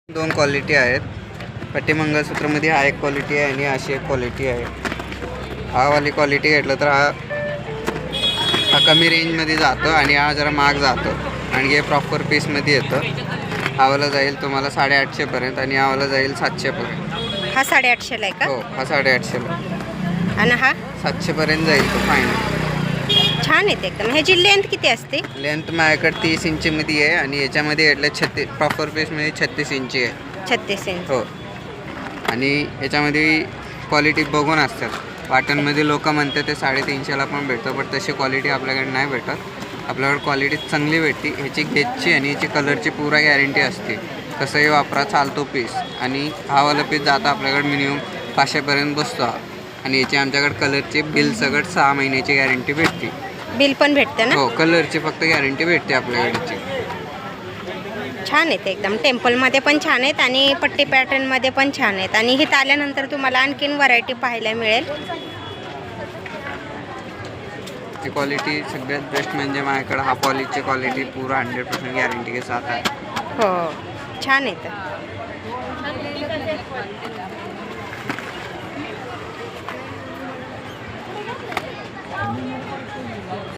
दोन क्वालिटी आहेत. पट्टी मंगळसूत्रमध्ये हा एक क्वालिटी आहे आणि अशी एक क्वालिटी आहे. हा वाली क्वालिटी घेतलं तर हा कमी रेंजमध्ये जातो आणि हा जरा महाग जातो आणि हे प्रॉपर पीसमध्ये येतं. हावाला जाईल तुम्हाला 850पर्यंत आणि हावाला जाईल 700पर्यंत. हा 850ला आहे का? हो, हा 850ला आणि हा 700पर्यंत जाईल तो फायनल. छान आहे एकदम. ह्याची लेंथ किती असते? लेंथ माझ्याकडे 30 इंचमध्ये आहे आणि याच्यामध्ये घेतलं 36 प्रॉपर पीसमध्ये 36 इंची आहे. 36 इंच. हो, आणि याच्यामध्ये क्वालिटी बघून असतात. वाटणमध्ये लोक म्हणतात ते 350ला पण भेटतं, पण तशी क्वालिटी आपल्याकडे नाही भेटत. आपल्याकडे क्वालिटी चांगली भेटते. ह्याची गेजची आणि ह्याची कलरची पुरा गॅरंटी असते. कसंही वापरा, चालतो पीस. आणि हा वाला पीस जाता आपल्याकडे मिनिमम 500पर्यंत बसतो. आणि याची आमच्याकडे कलरची बिल सगळं 6 महिन्याची गॅरंटी भेटते. बिल पण भेटते ना? हो, कलरची फक्त गॅरंटी भेटते आपल्याकडची. छान आहेत एकदम. टेम्पलमध्ये पण छान आहेत आणि पट्टी पॅटर्नमध्ये पण छान आहेत. आणि इथं आल्यानंतर तुम्हाला आणखीन व्हरायटी पाहायला मिळेल. ती क्वालिटी सगळ्यात बेस्ट म्हणजे माझ्याकडे हा पॉलिशची क्वालिटी पूरा 100% गॅरंटी के साथ आहे. हो, छान आहेत.